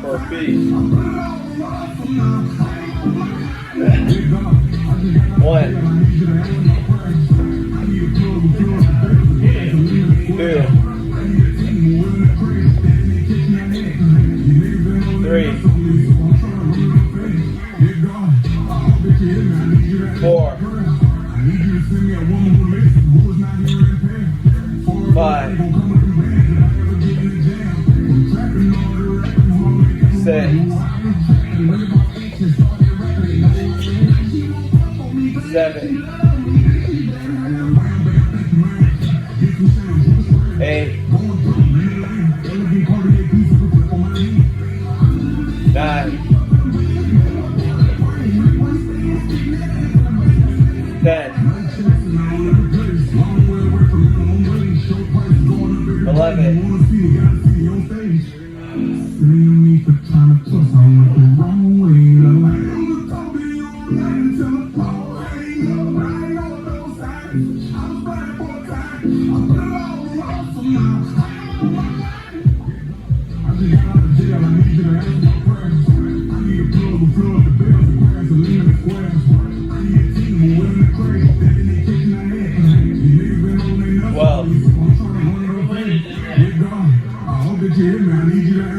Burpees. 1, 2, 3, 4, 5, 6, 7, 8, 9, 10, 11, 12,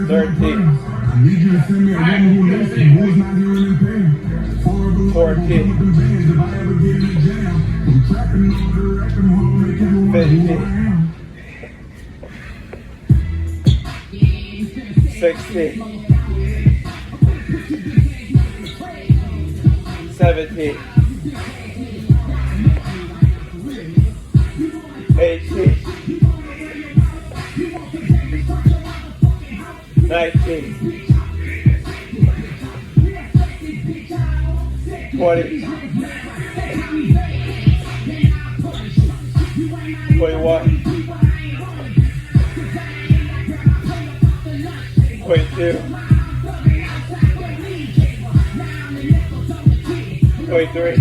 13, 14, 15, 16, 17, 18, 19, 20, 21, 22, 23,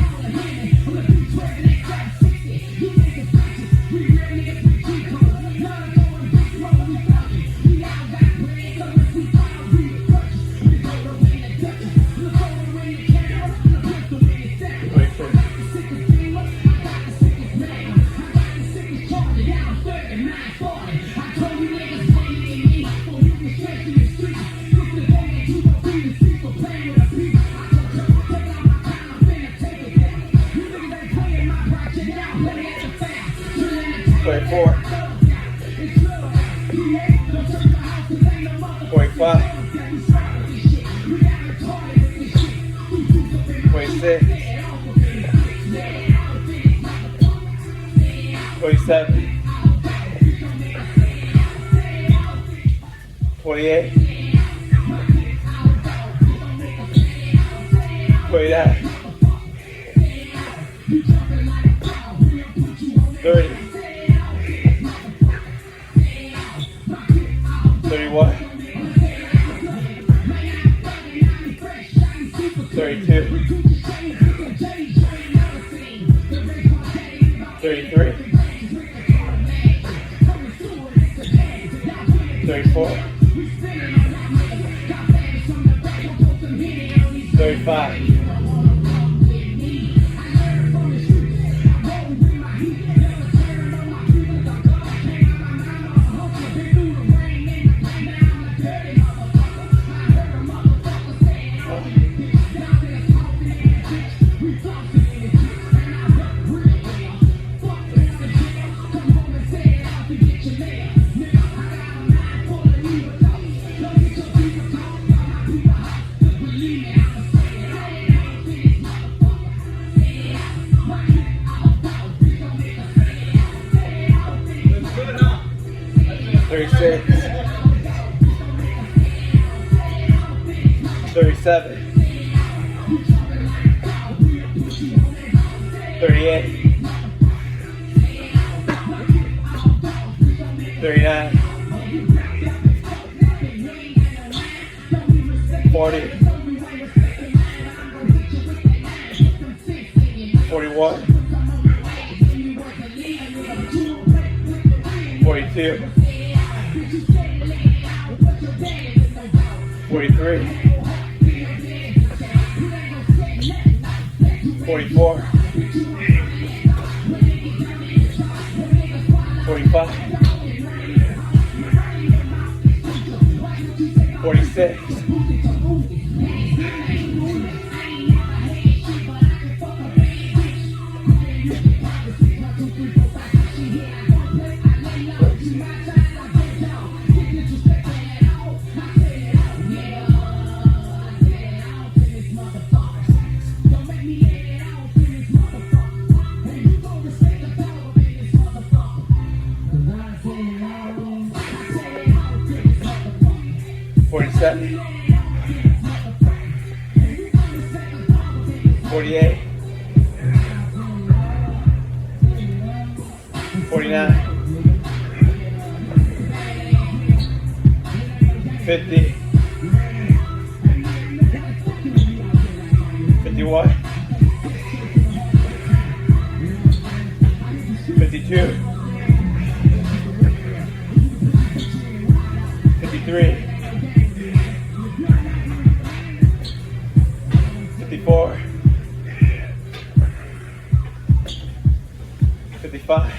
24, 25, 26, 27, 28, 29, 30, 31, 32, 33, 34, 35, 36, 37, 38, 39, 40, 41, 42, 43, 44, 45, 46, 47, 48, 49, 50, 51, 52, 53, 54, 55,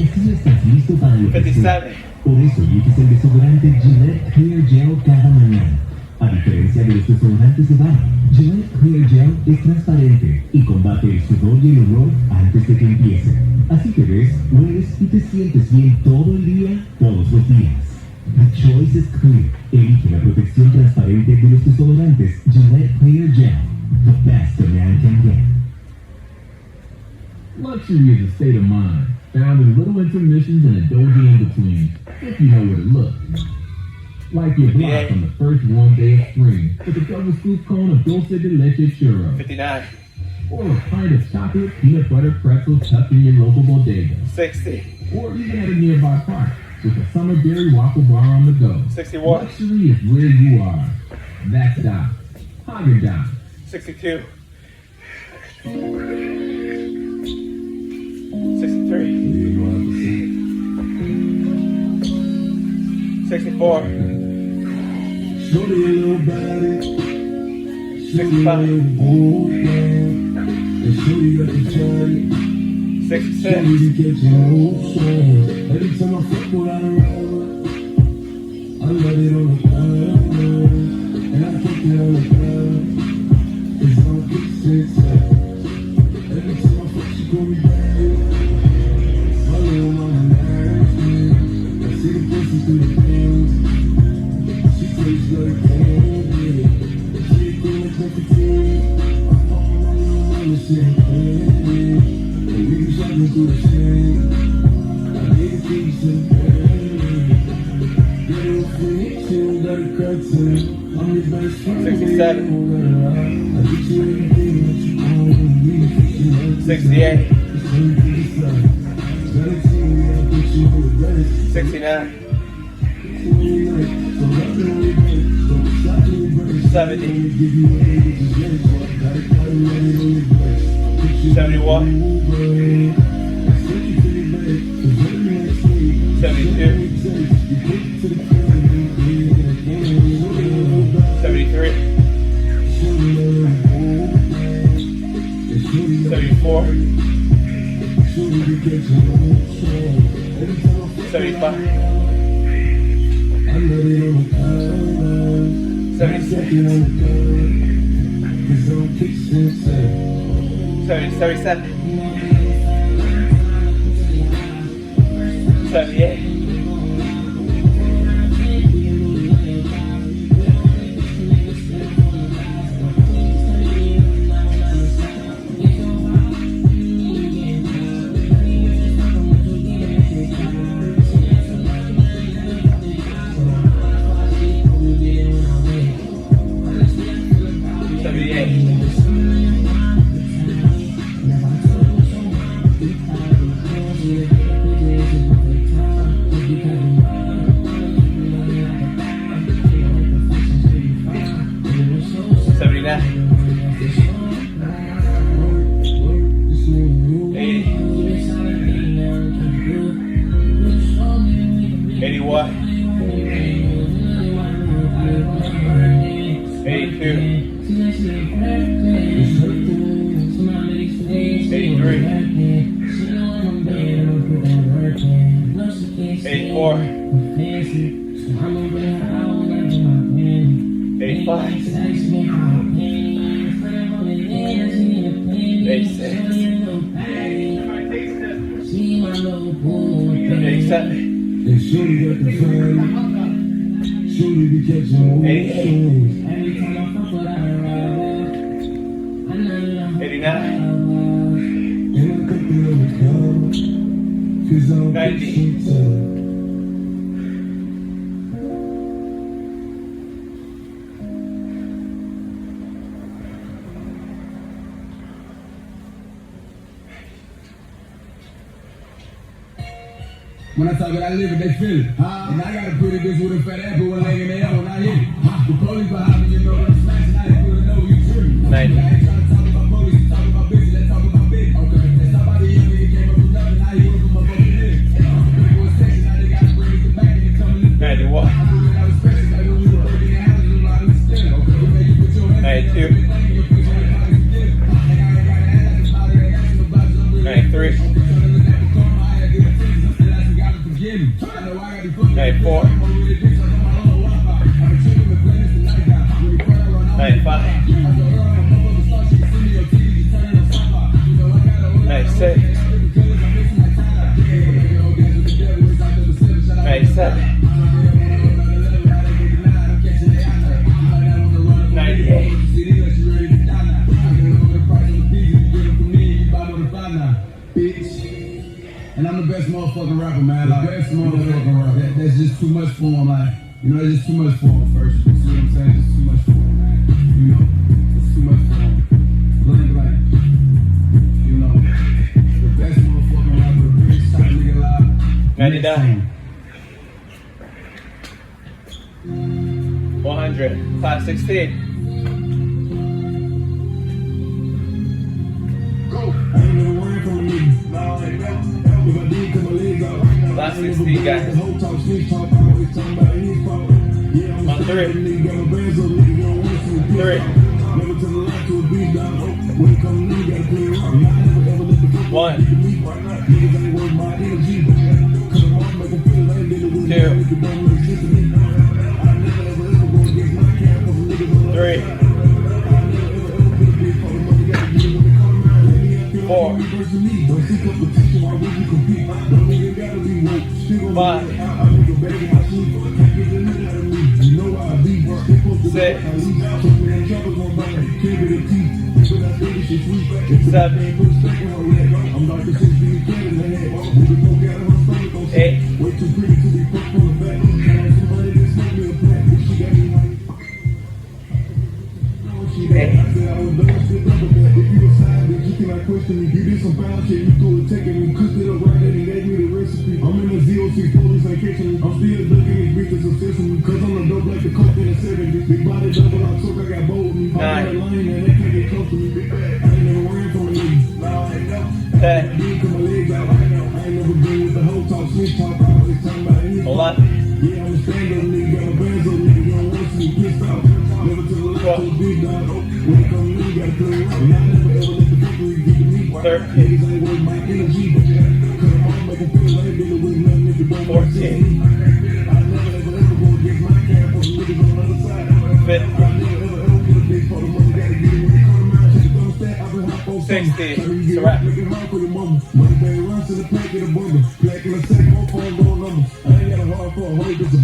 56, 57. Por eso eliges el desodorante Gillette Clear Gel cada mañana. A diferencia de los desodorantes de bar, Gillette Clear Gel es transparente y combate el sudor y el olor antes de que empiece. Así te ves, hueles y te sientes bien todo el día, todos los días. The choice is clear. Elige la protección transparente de los desodorantes Gillette Clear Gel. The best a man can get. Luxury is a state of mind, found in little intermissions and a dozy in-between, if you know what it looks. Like your block on the first warm day of spring, with a double scoop cone of dulce de leche churros. 59, Or a pint of chocolate peanut butter pretzel tucked in your local bodega. 60, Or even at a nearby park, with a summer berry waffle bar on the go. 61, Luxury is where you are. That's Doc. Haagen-Dazs. 62, 63, 64, 65, 66, Every time I fuck what I remember, I let it on the ground, and I keep it on the ground. It's on 56. Every time I fuck, she call me back. My little mama married me. I see the pussy through the things. She tastes like candy. She clean like nicotine. I fall my little mama, she ain't clean. And we be shopping through the shade. I need a piece of pain. Get it for me, she got a curtain. I'm your best friend. 67, I get you anything that you want. 68, 69, 70, 71, 72, 73, 74, 75, 76, 77, 78, 80, 84, 85, 86, 87, And shorty got the fame. Shorty be catching moves. 89, And I cut the other come. 'Cause I'm 90. When I talk it, I live it, they feel it. And I got a pretty bitch with a fat ass, but one leg in the air when I hit it. The police behind me, you know that I'm smashing. I ain't gonna know you tripping. 90. I ain't trying to talk about police, talk about bitches, let's talk about bitch. Okay. And somebody young nigga came up with nothing, now he work from my fucking nigga. People was texting, now they gotta bring it back and they coming in. 91, 92, 93, 94, 95, 96, 97, 98, And I'm the best motherfucking rapper, man. Like, best motherfucking rapper. That's just too much for him. Like, you know, it's just too much for him first. You see what I'm saying? It's too much for him. You know, it's too much for him. Look like, you know, the best motherfucking rapper, the biggest shot nigga alive. 99, 100, 516, I ain't never ran from a nigga. Nah, I ain't never. If I did, cut my legs out. last 16 guys. Whole talk, snitch talk, always talking about his fault. Yeah, I'm On three. nigga got my bands up, nigga, you don't want to see a bitch. 3, Never tell a lie to a beat down. When it come to me, gotta play around. I never ever let the fuck 1, niggas ain't worth my energy. Cause I'm hard, make them feel like they with me. 2, Nigga don't make sense to me. I never ever go against my camp. Cause niggas on the 3, 4, 5, 6, 7, 8, 60. It's a wrap.